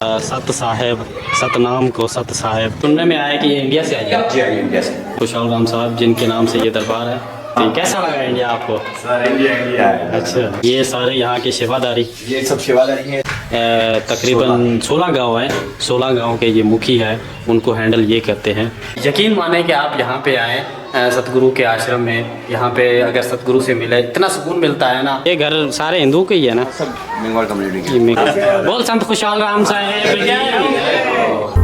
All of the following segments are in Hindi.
सत साहेब, सतनाम को सत साहेब। सुनने में आया कि ये इंडिया से आई है। जी आई इंडिया से। खुशहाल राम साहब जिनके नाम से ये दरबार है। तो कैसा लगा इंडिया आपको? सर इंडिया इंडिया है। अच्छा, ये सारे यहाँ के सेवादारी, ये सब सेवादारी है। तकरीबन 16 गांव हैं। 16 गांव के ये मुखी है, उनको हैंडल ये करते हैं। यकीन माने कि आप यहाँ पे आए सतगुरु के आश्रम में, यहाँ पे अगर सतगुरु से मिले इतना सुकून मिलता है ना। ये घर सारे हिंदू के ही है ना? सब बंगाल कम्युनिटी के। बोल संत खुशहाल राम साहेब।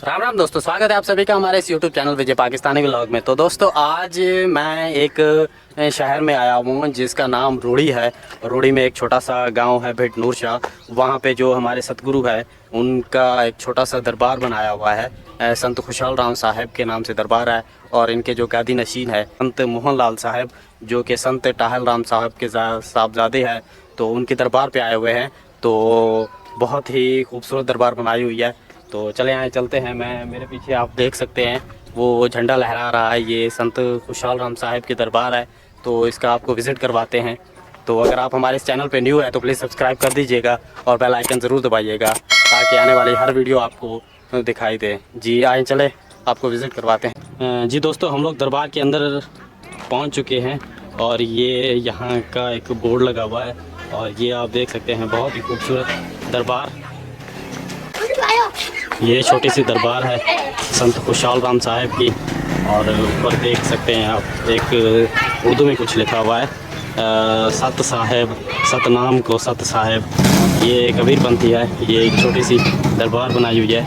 राम राम दोस्तों, स्वागत है आप सभी का हमारे इस YouTube चैनल विजय पाकिस्तानी व्लॉग में। तो दोस्तों आज मैं एक शहर में आया हूँ जिसका नाम रूड़ी है। रूड़ी में एक छोटा सा गांव है भिट नूर शाह। वहाँ पे जो हमारे सतगुरु है उनका एक छोटा सा दरबार बनाया हुआ है। संत खुशहाल राम साहब के नाम से दरबार है। और इनके जो गादी नशीन है संत मोहन लाल साहब, जो कि संत टाहल राम साहब के साहबजादे हैं, तो उनके दरबार पे आए हुए हैं। तो बहुत ही खूबसूरत दरबार बनाई हुई है। तो चले आए, चलते हैं। मेरे पीछे आप देख सकते हैं वो झंडा लहरा रहा है, ये संत खुशहाल राम साहब के दरबार है। तो इसका आपको विज़िट करवाते हैं। तो अगर आप हमारे इस चैनल पे न्यू है तो प्लीज़ सब्सक्राइब कर दीजिएगा और बेल आइकन ज़रूर दबाइएगा ताकि आने वाली हर वीडियो आपको दिखाई दे। जी आए, चले आपको विज़िट करवाते हैं। जी दोस्तों, हम लोग दरबार के अंदर पहुँच चुके हैं और ये यहाँ का एक बोर्ड लगा हुआ है और ये आप देख सकते हैं बहुत ही खूबसूरत दरबार। ये छोटी सी दरबार है संत खुशहाल राम साहब की। और ऊपर देख सकते हैं आप, एक उर्दू में कुछ लिखा हुआ है, सत साहेब, सतनाम को सत साहेब। ये कबीरपंथी है। ये एक छोटी सी दरबार बनाई हुई है।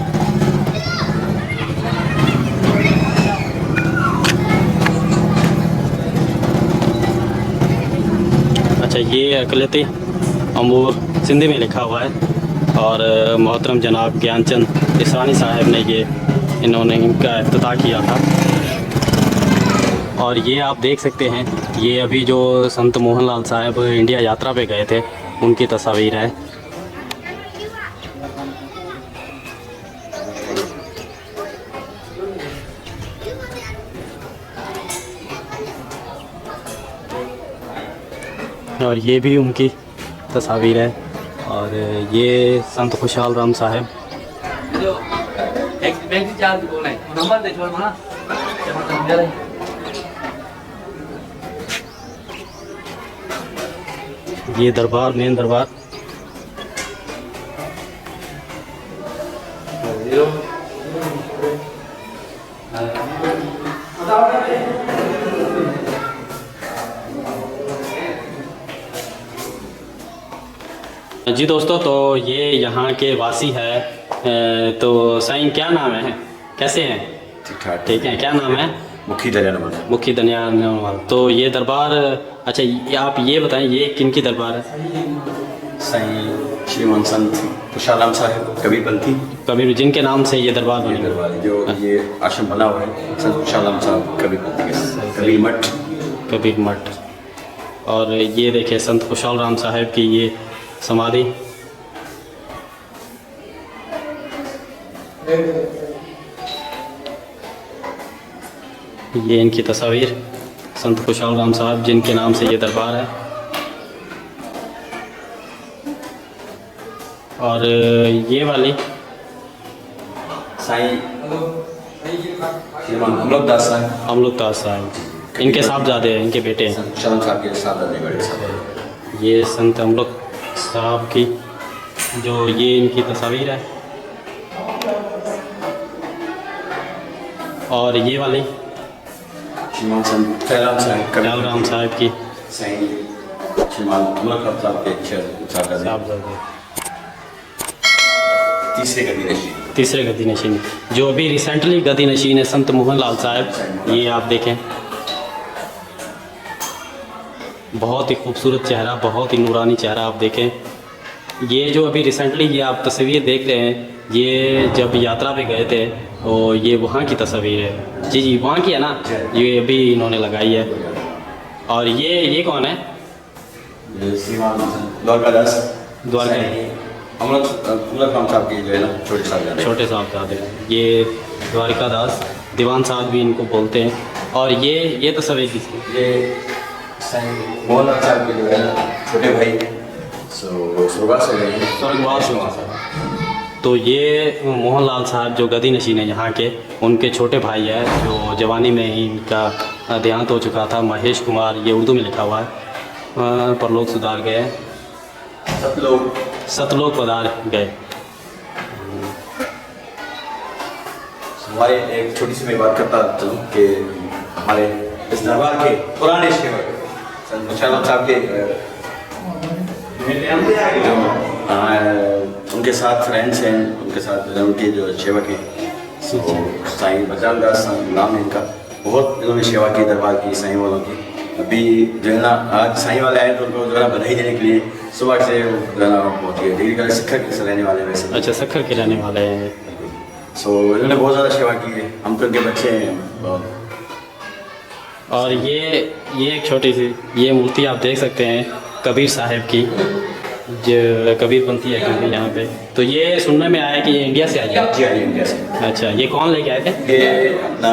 अच्छा, ये अकलियती अमूर सिंधी में लिखा हुआ है और मोहतरम जनाब ज्ञानचंद इसरानी साहब ने इन्होंने इनका इफ्तिताह किया था। और ये आप देख सकते हैं, ये अभी जो संत मोहन लाल साहब इंडिया यात्रा पे गए थे उनकी तस्वीर है। और ये भी उनकी तस्वीर है। और ये संत खुशहाल राम साहब। ये दरबार, मेन दरबार। जी दोस्तों, तो ये यहाँ के वासी है। तो साईं क्या नाम है, कैसे हैं? ठीक ठाक। ठीक है, क्या नाम है? मुखी दरियानवाल। मुखी दनियाल। तो ये दरबार, अच्छा ये आप ये बताएं, ये किनकी दरबार है? साईं श्रीमान संत खुशहाल राम साहब कबीरपंथी, कबीर, जिनके नाम से ये दरबार बनी। दरबार जो ये आश्रम बना हुआ है संत खुशहाल राम साहब कबीरपंथी के, कबीर मठ। कबीर मठ। और ये देखिए संत खुशहाल राम साहब की ये समाधि। ये इनकी तस्वीर, संत खुशहाल राम साहब जिनके नाम से ये दरबार है। और ये वाली साईं श्रीमान अमलोकदास साहब। अमलोकदास साहब, इनके साहबजादे हैं, इनके बेटे हैं। शरण साहब के साहबजादे बड़े साहब। ये संत अमलोक साहब की जो ये इनकी तस्वीर है। और ये वाली श्रीमान संत कैलाम साहब कल्याण राम साहब की साईं श्रीमान अमलोक साहब के साहबजादे। तीसरे गद्दी नशीन, जो अभी रिसेंटली गद्दी नशीन है संत मोहन लाल साहब। ये आप देखें, बहुत ही खूबसूरत चेहरा, बहुत ही नूरानी चेहरा आप देखें। ये जो अभी रिसेंटली ये आप तस्वीर देख रहे हैं, ये जब यात्रा पे गए थे तो ये वहाँ की तस्वीर है। जी जी, वहाँ की है ना, ये अभी इन्होंने लगाई है। और ये कौन है? श्रीमान द्वारकादास द्वारका अमलोक राम साहब की जो है ना छोटे साहबजादे। ये द्वारिका दास दीवान साहब भी इनको बोलते हैं। और ये तस्वीर किसकी? ये साईं मोहन लाल साहब के जो है ना छोटे भाई सो सुबह से गए हैं। स्वर्गवास हुआ। तो ये मोहनलाल साहब जो गद्दी नशीन है यहाँ के, उनके छोटे भाई है जो जवानी में ही इनका देहांत हो चुका था, महेश कुमार, ये उर्दू में लिखा हुआ है, परलोक सुधार गए, सतलोक पधार गए। हमारे एक छोटी सी मैं बात करता चलूँ कि हमारे इस दरबार के पुराने सेवक संत मुशालम साहब के उनके साथ फ्रेंड्स हैं, उनके साथ उनके जो सेवक हैं, साईं बजरंग दास नाम है इनका। बहुत इन्होंने सेवा की दरबार की, साईं वालों की। अभी जो है ना आज साईं वाले आए तो उनको जो है ना बधाई देने के लिए सुबह से जो है ना पहुँच गए। डिग्री का शिक्षक से रहने वाले वैसे। अच्छा, सखर के रहने वाले हैं। सो इन्होंने बहुत ज़्यादा सेवा की है, हम तो उनके बच्चे हैं बहुत। और ये एक छोटी सी ये मूर्ति आप देख सकते हैं कबीर साहब की, जो कबीरपंथी है क्योंकि यहाँ पे। तो ये सुनने में आया कि ये इंडिया से आई है। जी हाँ, इंडिया से। अच्छा, ये कौन लेके आए थे? ये अपना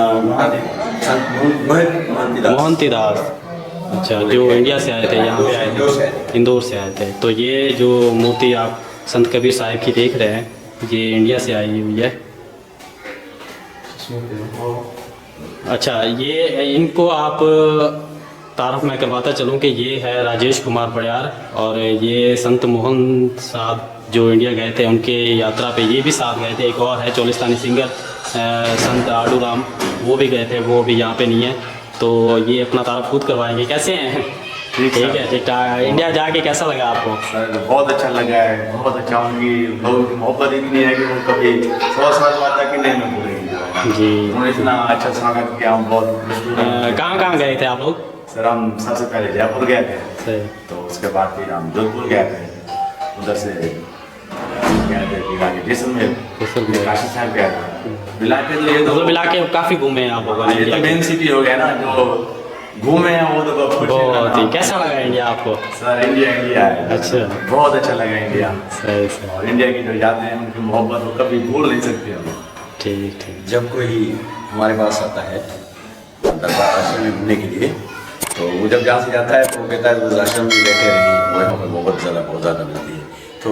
मोहंती दास। अच्छा, जो इंडिया से आए थे, यहाँ पे आए थे, इंदौर से आए थे। तो ये जो मूर्ति आप संत कबीर साहब की देख रहे हैं, ये इंडिया से आई हुई है। अच्छा, ये इनको आप तारफ मैं करवाता चलूँ कि ये है राजेश कुमार बड़ियार, और ये संत मोहन साहब जो इंडिया गए थे उनके यात्रा पे ये भी साथ गए थे। एक और है चोलिस्तानी सिंगर संत आडू राम, वो भी गए थे, वो भी यहाँ पे नहीं है। तो ये अपना तारफ खुद करवाएंगे। कैसे हैं? ठीक है, ठीक ठाक। इंडिया जाके कैसा लगा आपको? सर बहुत अच्छा लगा है, बहुत अच्छा। उनकी लोगों की मोहब्बत इतनी है कि वो कभी 100 साल बाद तक नहीं में भूलेंगे जी। उन्होंने इतना अच्छा स्वागत किया, हम बहुत। कहाँ गए थे आप लोग? सर हम सबसे पहले जयपुर गए थे, सही। तो उसके बाद फिर हम जोधपुर गए थे, उधर से गए थे फिर आगे जैसलमेर, काशी साहब गए थे। मिला के मतलब मिला के काफ़ी घूमे हैं आप लोगों ने। ये तो मेन सिटी हो गया ना, जो घूमे हैं वो तो बहुत ही। कैसा लगा इंडिया आपको? सर इंडिया है। अच्छा, बहुत अच्छा लगा इंडिया। सही सही। और इंडिया की जो यादें हैं, उनकी मोहब्बत वो कभी भूल नहीं सकते हम। ठीक ठीक। जब कोई हमारे पास आता है दरबार आश्रम में घूमने के लिए, तो वो जब जहाँ से जाता है तो वो कहता है उस आश्रम में बैठे रहिए, वो यहाँ पर बहुत ज़्यादा मिलती है। तो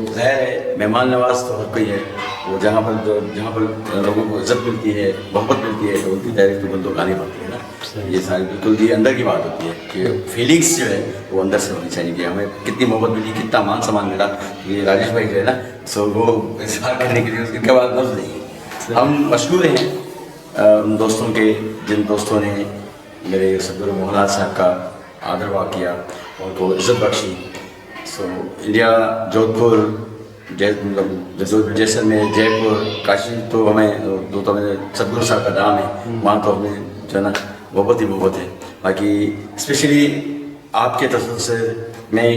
ज़ाहिर है मेहमान नवाज तो हर कोई है, वो जहाँ पर लोगों को इज्जत मिलती है, मोहब्बत मिलती है, तो उनकी डायरेक्ट तो बंदों आनी पड़ती है ना। ये सारी बिल्कुल ये अंदर की बात होती है कि फीलिंग्स जो है वो अंदर से होनी चाहिए कि हमें कितनी मोहब्बत मिली, कितना मान सम्मान मिला। ये राजेश भाई जो है ना, सो वो इजहार करने के लिए उसके बाद लफ्ज़ नहीं है। हम मशहूर हैं उन दोस्तों के जिन दोस्तों ने मेरे सदगुरु मोहनलाल साहब का आदर वाह किया, उनको इज़्ज़त बख्शी। सो इंडिया, जोधपुर, जैसलमेर, जयपुर, काशी, तो हमें दो तो मेरे सदगुरु साहब का नाम है, वहाँ तो हमें जो है ना बहुत ही मोहब्बत है। बाकी स्पेशली आपके तसल्लुस से मैं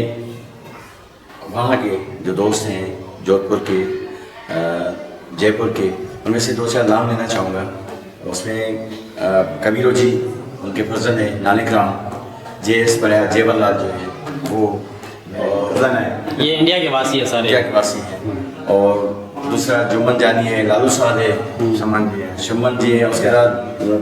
वहाँ के जो दोस्त हैं जोधपुर के, जयपुर के, उनमें से 2-4 नाम लेना चाहूँगा। उसमें कबीरो जी, उनके फर्जन है नानक राम, JS बड़ियार, जेवरलाल जो है वो फर्जन है, ये इंडिया के वासी है सारे। इंडिया के वासी हैं। और दूसरा जुम्मन जानी है, लालू साहब है, शुमन जी है, उसके बाद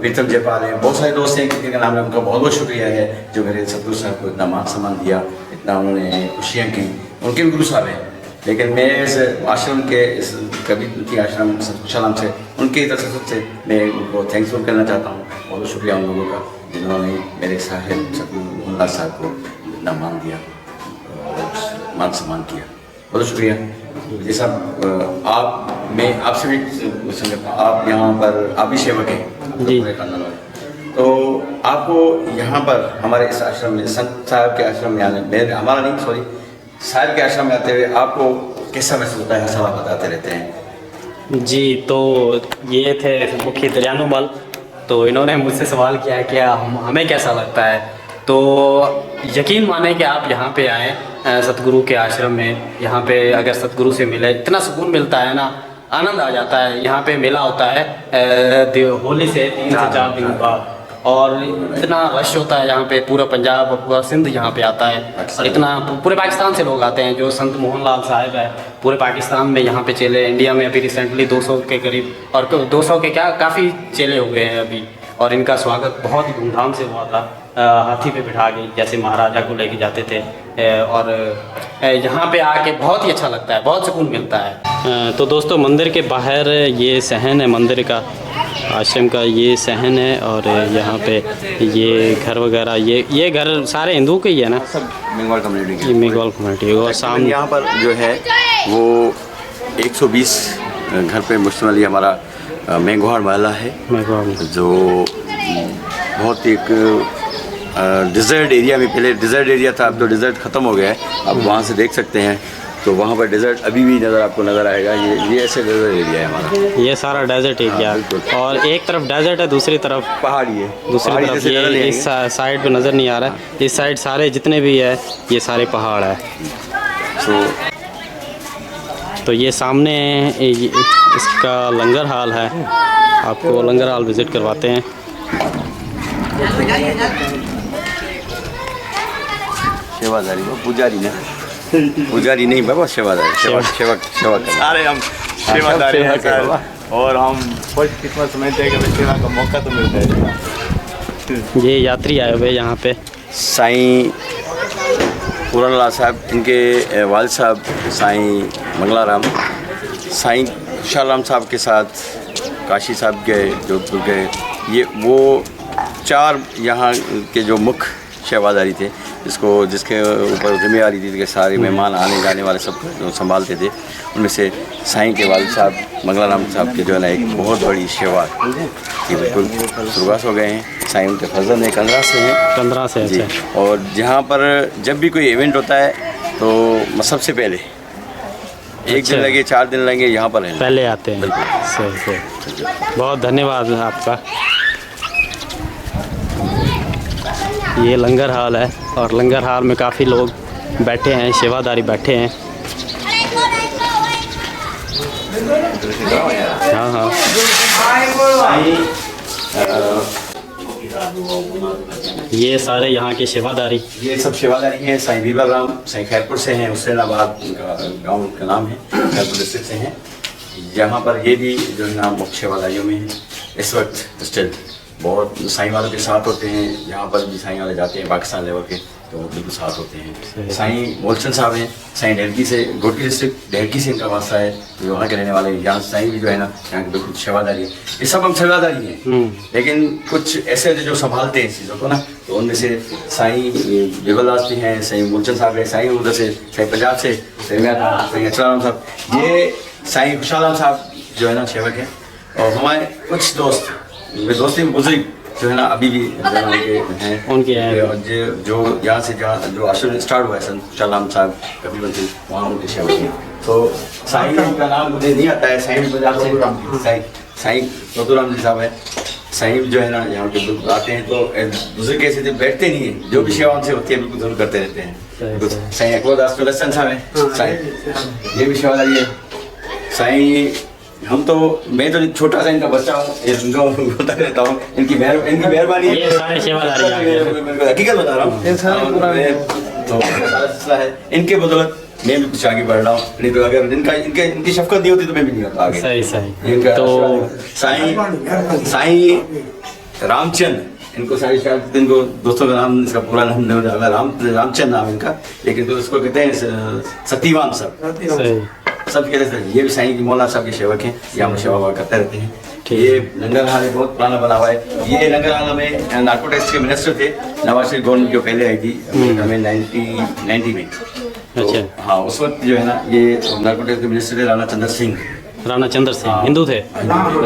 प्रीतम जयपाल है। बहुत सारे दोस्त हैं जिनका नाम है, उनका बहुत बहुत शुक्रिया है जो मेरे सदगुरु साहब को इतना मान सम्मान दिया, इतना उन्होंने खुशियाँ की। उनके भी गुरु साहब हैं, लेकिन मैं इस आश्रम के, इस कबीर आश्रम सलाम से, उनके तरफ से मैं उनको थैंक्सफुल करना चाहता हूँ। बहुत शुक्रिया उन लोगों का जिन्होंने मेरे साहिब सदगुरु मोहनलाल साहब को इतना मान दिया, मान सम्मान किया। बहुत शुक्रिया। जैसा आप, मैं आपसे भी पूछूंगा, आप यहाँ पर आप भी सेवक हैं जी, तो आपको यहाँ पर हमारे इस आश्रम में, संत साहब के आश्रम में आने, मेरे हमारा नहीं सॉरी साहब के आश्रम में आते हुए आपको कैसा महसूस होता है? सवाल बताते रहते हैं जी। तो ये थे मुखी दरियानुमल, तो इन्होंने मुझसे सवाल किया कि हमें कैसा लगता है। तो यकीन माने कि आप यहाँ पे आए सतगुरु के आश्रम में, यहाँ पे अगर सतगुरु से मिले, इतना सुकून मिलता है ना, आनंद आ जाता है। यहाँ पे मेला होता है होली से 3 से 4 दिन बाद, और इतना रश होता है यहाँ पे, पूरा पंजाब, पूरा सिंध यहाँ पे आता है, और इतना पूरे पाकिस्तान से लोग आते हैं। जो संत मोहनलाल साहब है पूरे पाकिस्तान में यहाँ पे चेले, इंडिया में अभी रिसेंटली 200 के करीब, और 200 के क्या काफ़ी चेले हो गए हैं अभी, और इनका स्वागत बहुत ही धूमधाम से हुआ था। हाथी पे बिठा के जैसे महाराजा को लेके जाते थे। और यहाँ पे आके बहुत ही अच्छा लगता है, बहुत सुकून मिलता है। तो दोस्तों मंदिर के बाहर ये सहन है, मंदिर का, आश्रम का ये सहन है। और यहाँ पे ये घर वगैरह, ये घर सारे हिंदू के ही है ना? सब मेघवाल कम्युनिटी के। मेघवाल कम्युनिटी। और सामने यहाँ पर जो है वो 120 घर पे मुश्तमिल ये हमारा मेघवाल महला है, मेघवाल जो बहुत एक डिज़र्ट एरिया में, पहले डिज़र्ट एरिया था, अब तो डिज़र्ट ख़त्म हो गया है। अब वहाँ से देख सकते हैं तो वहाँ पर डिज़र्ट अभी भी आपको नज़र आएगा। ये ऐसे डिज़र्ट एरिया है हमारा, ये सारा डेजर्ट एरिया है। और एक तरफ डेजर्ट है, दूसरी तरफ पहाड़ी है। दूसरी पहाड़ी तरफ जैसे नज़र नहीं ये इस आएंगे। साइड पे नज़र नहीं आ रहा है। इस साइड सारे जितने भी है ये सारे पहाड़ है। तो ये सामने इसका लंगर हाल है, आपको लंगर हाल विज़िट करवाते हैं। सेवादारी वो पुजारी ना, पुजारी नहीं बाबा, सेवादारी, सेवा कर। सारे हम सेवादारी हैं सर, और हम फर्स्ट किस्मत समझते हैं कि सेवा का मौका तो मिलता है। ये यात्री आए हुए यहाँ पे। साईं पूरनलाल साहब, इनके वालिद साहब साईं मंगलाराम, साईं शालाराम साहब के साथ काशी साहब गए, जोधपुर गए। ये वो 4 यहाँ के जो मुख्य सेवादारी थे, जिसके ऊपर जिम्मेदारी थी कि सारे मेहमान आने जाने वाले सब जो संभालते थे। उनमें से साईं के वालिद साहब मंगलाराम साहब के जो है ना एक बहुत बड़ी सेवा थी, बिल्कुल स्वर्गवास हो गए हैं। साईं उनके फर्जंद हैं, 15 से हैं। 15 से जी। अच्छा। और जहाँ पर जब भी कोई इवेंट होता है तो सबसे पहले 1 दिन लगे 4 दिन लगे यहाँ पर हैं, पहले आते हैं। बिल्कुल। सही। बहुत धन्यवाद आपका। ये लंगर हाल है और लंगर हाल में काफ़ी लोग बैठे हैं, सेवादारी बैठे हैं। हाँ हाँ। ये सारे यहाँ के सेवादारी, ये सब सेवादारी हैं। साईं बीरबल राम साईं खैरपुर से हैं, हुसैनाबाद उनका गांव का नाम है, खैरपुर डिस्ट्रिक्ट से हैं। यहाँ पर ये भी जो है ना मुख्य सेवादारियों में है। इस वक्त स्टिल बहुत साईं वालों के साथ होते हैं, यहाँ पर भी साईं वाले जाते हैं पाकिस्तान लेवल के, तो बिल्कुल साथ होते हैं। साईं मोलचंद साहब हैं, साईं ढेरकी से, गोटी डिस्ट्रिक्ट ढेरकी से इनका वास्ता है, जो वहाँ के रहने वाले। यहाँ साईं भी जो है ना यहाँ की बिल्कुल सेवादारी है। ये सब हम सेवादारी हैं, लेकिन कुछ ऐसे जो संभालते हैं इस चीज़ों को ना, तो उनमें से साईं बीरबलदास भी हैं, साईं मोलचंद साहब हैं, साईं उधर से साईं पंजाब से साईं अचलाराम साहब, ये साईं खुशालाम साहब जो है ना सेवक हैं। और हमारे कुछ दोस्त, मेरे दोस्ती में बुजुर्ग जो है ना अभी भी उनके हैं। और जो यहाँ से जहाँ जो आश्रम स्टार्ट हुआ है सन शालाराम साहब कभी से, वहाँ उनके सेवक हैं। तो साईं का नाम मुझे नहीं आता है, साईं पंजाब से साईं चौधराम जी साहब है। साईं जो है ना यहाँ के बिल्कुल आते हैं, तो बुजुर्ग ऐसे थे बैठते नहीं है, जो भी सेवा उनसे होती है बिल्कुल जरूर करते रहते हैं। साईं अकबरदास चौलसन साहब है, साईं ये भी सेवादारी है। साईं हम तो, मैं तो छोटा सा इनका बच्चा हूँ, इनको होता रहता हूँ, इनकी मेहरबानी ये सारे सेवादारी आ गए। हकीकत बता रहा हूँ, तो सारा सिलसिला है इनके बदौलत मैं भी कुछ आगे बढ़ रहा हूँ। नहीं तो अगर इनकी शफकत नहीं होती तो मैं भी नहीं होता आगे। सही। इनका तो साईं रामचंद, इनको सारी शायद इनको दोस्तों का नाम, इसका पूरा नाम नहीं होता, रामचंद नाम इनका, लेकिन तो इसको कहते हैं सतीवान सब। सही। सब कहते हैं ये भी साईं की मौलाना साहब के सेवक हैं, यहाँ पर सेवा करते रहते हैं। ये लंगर हाल है, बहुत पुराना बना हुआ है। ये लंगर हाल में नार्कोटिक्स के मिनिस्टर थे, नवाज शरीफ गवर्नमेंट जो पहले आई थी हमें 1990 में। अच्छा। हाँ, उस वक्त जो है ना ये नार्कोटिक्स के मिनिस्टर थे राणा चंद्र सिंह। राणा चंद्र सिंह हिंदू थे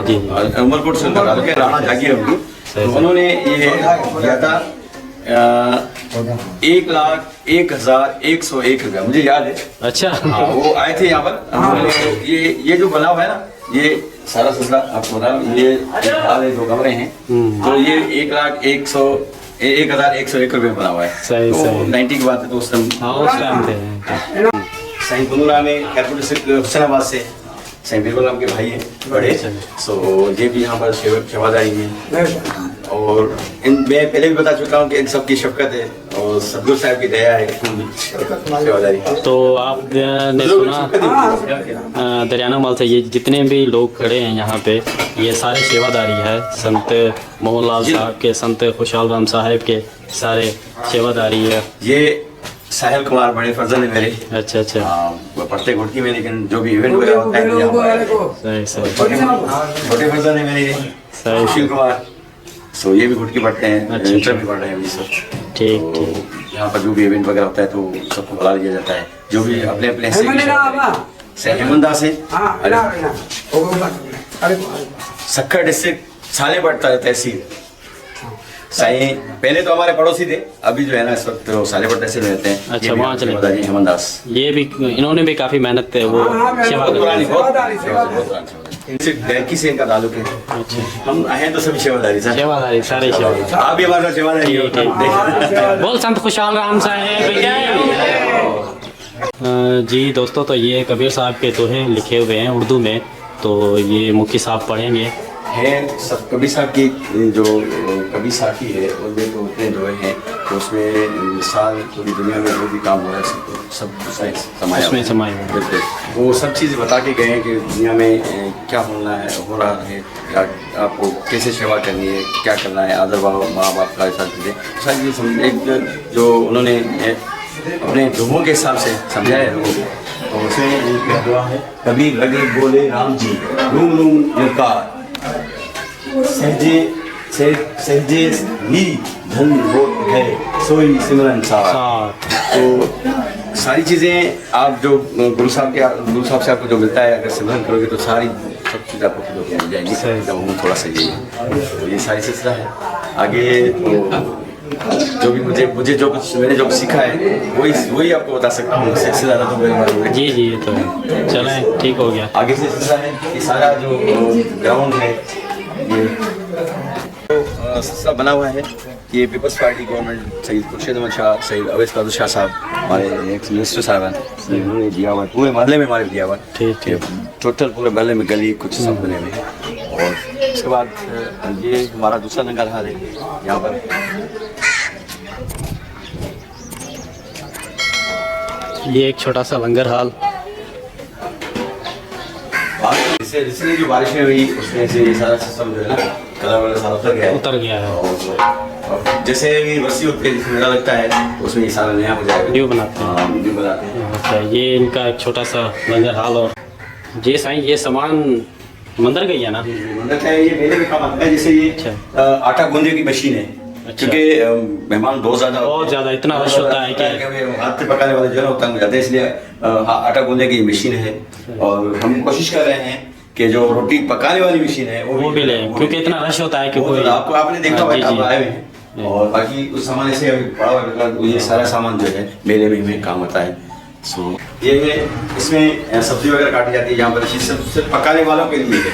जी। उमरकोट से उनका ताल्लुक है, राणा जागीर उनकी। तो उन्होंने ये दिया था 1,01,101 रुपया, मुझे याद है। अच्छा। हाँ, वो आए थे यहाँ पर। ये जो बना हुआ है ना, ये सारा सिलसिला आपको बता, ये हाल है, 2 कमरे हैं, तो ये 1,01,101 रुपये बना हुआ है। सही। 90 की बात है, तो उस टाइम थे। साईं पुनूराम में खैरपुर डिस्ट्रिक्ट हुसैनाबाद से साईं बीरबल राम के भाई हैं बड़े, सो ये भी यहाँ पर सेवादारी हैं। और मैं पहले भी बता चुका हूँ कि इन सब की शफकत है और सदगुरु साहब की दया है, सेवादारी। तो आपने सुना दरियाना मल से ये जितने भी लोग खड़े हैं यहाँ पे, ये सारे सेवादारी है। संत मोहन लाल साहब के, संत खुशहाल राम साहब के सारे सेवादारी है। ये साहिल कुमार बड़े फर्जन है मेरे। अच्छा अच्छा, वो पढ़ते घुटकी में, लेकिन जो भी इवेंट वगैरह होता है यहाँ पर सही सही छोटे फर्जन है मेरे। सही सुशील कुमार, सो ये भी घुटकी पढ़ते हैं, अच्छा। इंटर भी पढ़ रहे हैं अभी सब। ठीक तो ठीक। यहाँ पर जो भी इवेंट वगैरह होता है तो सबको बुला लिया जाता है, जो भी अपने अपने से हेमंदा से सक्खर डिस्ट्रिक्ट साले पड़ता है तहसील साई। पहले तो हमारे पड़ोसी थे, अभी जो है ना इस वक्त तो सालेपट तहसील में रहते हैं। अच्छा, वहाँ चले गए हेमंदास। ये भी इन्होंने भी काफ़ी मेहनत है वो सेवा बहुत पुरानी, कर। बहुत पुरानी इनसे बैकी से इनका ताल्लुक है। अच्छा, हम हैं तो सभी सेवादारी सर। सेवादारी, सारे सेवादारी। आप भी हमारे साथ सेवादारी हो। ठीक। बोल संत खुशहाल राम साहेब जी। दोस्तों, तो ये कबीर साहब के दोहे लिखे हुए हैं उर्दू में, तो ये मुखी साहब पढ़ेंगे। है सब कबीर साहब की जो कबीर साखी है उनमें तो उतने जो हैं तो उसमें साल पूरी दुनिया में जो भी काम हो रहा है सब समाया उसमें समाया हुआ है। बिल्कुल, वो सब चीज़ें बता के गए हैं कि दुनिया में क्या होना है, हो रहा है, या आपको कैसे सेवा करनी है, क्या करना है, आदर भाव माँ बाप का ऐसा चीज़ें सारी चीज़ें एक जो उन्होंने अपने धुमों के हिसाब से समझाया है लोगों को। और उसमें एक दुआ है, कबीर लगे बोले राम जी रूम रूम निरकार सहजे सहजे ही धन होत है सोई सिमरन सार। तो सारी चीज़ें आप जो गुरु साहब से आपको जो मिलता है, अगर सिमरन करोगे तो सारी सब चीज़ आपको खुद मिल जाएंगी। जब हम थोड़ा सा ये तो ये सारी सिलसिला है आगे। तो जो भी मुझे जो कुछ मैंने जो सीखा है वही आपको बता सकता हूँ। इससे ज़्यादा तो मेरे बारे में जी जी, ये तो है। चलें, ठीक हो गया। आगे से सिलसिला है कि सारा जो ग्राउंड है ये सिलसिला बना हुआ है कि ये peoples party government Syed Khurshid Ahmed Shah, Syed Awais Qadir Shah साहब हमारे एक्स मिनिस्टर साहब हैं, उन्होंने दिया हुआ पूरे महल्ले में हमारे दिया हुआ। ठीक ठीक। टोटल पूरे महल्ले में गली कुछ सब बने हुए हैं। और उसके बाद ये हमारा दूसरा लंगर हाल है यहाँ पर। ये एक छोटा सा लंगर हाल। रिसेंटली जो बारिशें हुई उसमें से ये सारा सिस्टम जो है ना कलर वाला सारा उतर गया है। और जैसे भी वर्षी होती है, जिसमें मेला लगता है तो उसमें ये सारा नया हो जाएगा, वीडियो बनाते हैं। वीडियो बनाते हैं। अच्छा, ये इनका एक छोटा सा लंगर हाल। और जी साईं, ये सामान मंदिर गई है ना? मंदिर है, ये मेले में काम आता है। जैसे ये अच्छा। आटा गूंदने की मशीन है। अच्छा। क्योंकि मेहमान बहुत ज़्यादा इतना रश होता है कि हाथ से पकाने वाले जो है ना तंग हो जाते हैं, इसलिए आटा गूंदने की मशीन है। और हम कोशिश कर रहे हैं कि जो रोटी पकाने वाली मशीन है वो भी लें, क्योंकि इतना रश होता है कि कोई आपको आपने देखा होगा, आप आए हुए हैं। और बाकी उस सामान ऐसे अभी पड़ा हुआ, ये सारा सामान जो है मेले में हमें काम आता है। सो ये इसमें सब्जी वगैरह काटी जाती है। यहाँ पर सिर्फ पकाने वालों के लिए है।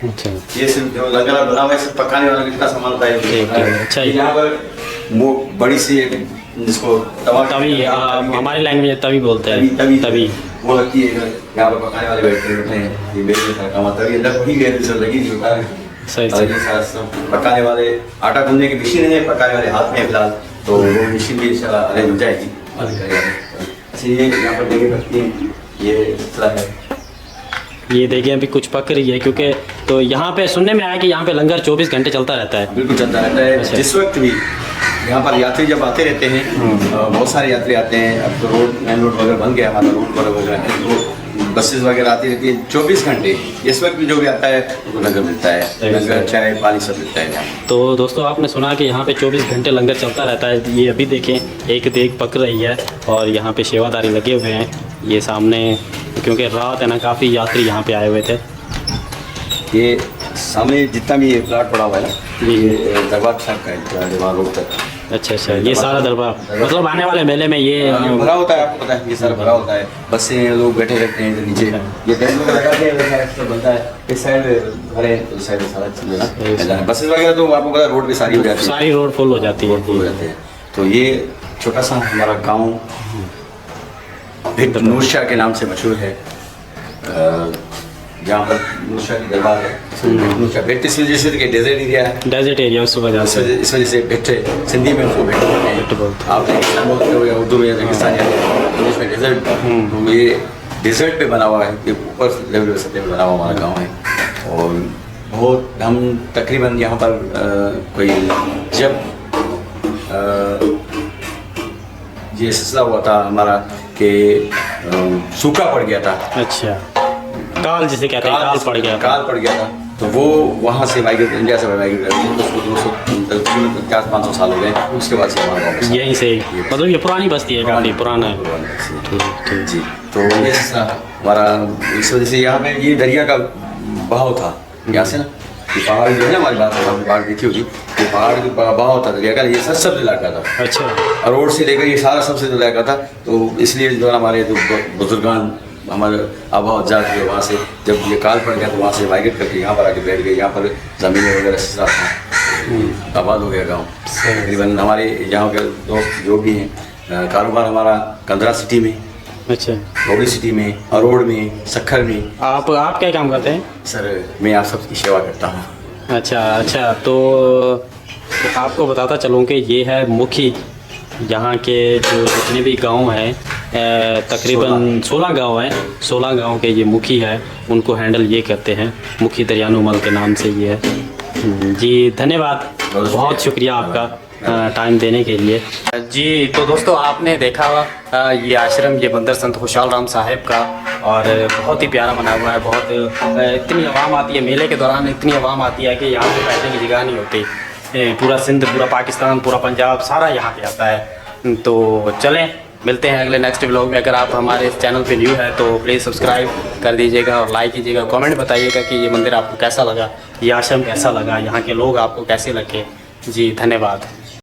अच्छा, ये सिर्फ जो लंगर बना हुआ है सिर्फ पकाने वालों कितना सामान होता है। अच्छा, यहाँ पर वो बड़ी सी जिसको तवी, हमारी लैंग्वेज में तवी बोलते हैं। तवी वो लगती है, यहाँ पर पकाने वाले बैठते हैं। ये बेचने का काम आता है, अंदर ही गए लगी नहीं होता है। सही पकाने वाले आटा गूंदने की मशीन है, पकाने वाले हाथ में फिलहाल, तो वो मशीन भी इंशाल्लाह अरेंज हो जाएगी। ये यहाँ पर देखे सकती हैं, ये सिलसिला है। ये देखिए अभी कुछ पक रही है, क्योंकि तो यहाँ पे सुनने में आया कि यहाँ पे लंगर 24 घंटे चलता रहता है। बिल्कुल चलता रहता है। अच्छा। जिस वक्त भी यहाँ पर यात्री जब आते रहते हैं, बहुत सारे यात्री आते हैं। अब तो रोड मेन रोड वगैरह बन गया, हमारा रोड वगैरह है, तो बसेस वगैरह आती रहती है 24 घंटे। इस वक्त भी जो भी आता है उनको लंगर मिलता है, लंगर चाय पानी सब मिलता है यहाँ। तो दोस्तों, आपने सुना कि यहाँ पे 24 घंटे लंगर चलता रहता है। ये अभी देखें, एक देख पक रही है और यहाँ पे सेवादारी लगे हुए हैं। ये सामने, क्योंकि रात है ना, काफ़ी यात्री यहाँ पे आए हुए थे। ये सामने जितना भी ये प्लाट पड़ा हुआ है ना, ये दरबार साहब का है, दरबार रोड तक। अच्छा अच्छा, ये सारा दरबार मतलब आने वाले मेले में ये भरा होता है, आपको पता है ये सारा भरा होता है। बसें लोग बैठे रहते हैं इधर नीचे, ये टेंट वगैरह लगाते हैं, बनता है। इस साइड भरे, उस साइड सारा चीज़ है। बसेस वगैरह तो आपको पता है रोड पे सारी हो जाती है, सारी रोड फुल हो जाती है। फुल हो जाते हैं। तो ये छोटा सा हमारा गाँव भिट नूर शाह के नाम से मशहूर है। जहाँ पर मूसा की दरबार है। मूसा भेट इस वजह से कि डेजर्ट एरिया है, डेजर्ट एरिया उस वजह इस से वजह से भेट सिंधी में उसको भेट बोलते हैं। भेट बोलते आप पाकिस्तान बोलते हो या उर्दू में या पाकिस्तानी इंग्लिश में डेजर्ट। तो ये डेजर्ट पे बना हुआ है, ये ऊपर लेवल सतह पे बना हुआ हमारा गाँव है। और बहुत हम तकरीबन यहाँ पर कोई जब ये सिलसिला हुआ था हमारा कि सूखा पड़ गया था, अच्छा, काल जिसे कहते हैं, काल पड़ गया था। काल पड़ गया था, तो वो वहाँ से माइग्रेट, इंडिया से माइग्रेट कर गए। उसको 200-500 साल हो गए, उसके बाद से हमारा गाँव यहीं से मतलब ये पुरानी बस्ती है, काफ़ी पुराना है। ठीक ठीक। जी। तो ये सिलसिला हमारा, इस वजह से यहाँ पे ये दरिया का बहाव था यहाँ से ना, ये पहाड़ जो है ना हमारी बात पहाड़ देखी होगी, ये पहाड़ का बहाव था दरिया का, ये सब इलाका था। अच्छा, रोड से लेकर ये सारा सबसे इलाका था। तो इसलिए जो है हमारे जो बुजुर्गान हमारे आबा अजाद थे, वहाँ से जब ये काल पड़ गया तो वहाँ से माइग्रेट करके यहाँ पर आके बैठ गए। यहाँ पर ज़मीनें वगैरह सिलसिला था, आबाद हो गया गाँव। तकरीबन हमारे यहाँ के दोस्त जो भी हैं, कारोबार हमारा कंदरा सिटी में, अच्छा, रोडी सिटी में, अरोड़ में, सखर में। आप क्या काम करते हैं? सर मैं आप सबकी सेवा करता हूँ। अच्छा अच्छा, तो आपको बताता चलूँ कि ये है मुखी, यहाँ के जो जितने भी गांव हैं, तकरीबन 16 गांव हैं, 16 गांव के ये मुखी है, उनको हैंडल ये करते हैं। मुखी दरियानुमल के नाम से ये है। जी धन्यवाद, बहुत शुक्रिया आपका टाइम देने के लिए। जी तो दोस्तों आपने देखा ये आश्रम, ये बंदर संत खुशहाल राम साहिब का, और बहुत ही प्यारा बना हुआ है। बहुत इतनी आवाम आती है मेले के दौरान, इतनी आवाम आती है कि यहाँ पे बैठने की जगह नहीं होती। पूरा सिंध, पूरा पाकिस्तान, पूरा पंजाब सारा यहाँ पे आता है। तो चलें मिलते हैं अगले नेक्स्ट व्लॉग में। अगर आप हमारे इस चैनल पे न्यू है तो प्लीज़ सब्सक्राइब कर दीजिएगा और लाइक कीजिएगा, कमेंट बताइएगा कि ये मंदिर आपको कैसा लगा, ये आश्रम कैसा लगा, यहाँ के लोग आपको कैसे लगे। जी धन्यवाद।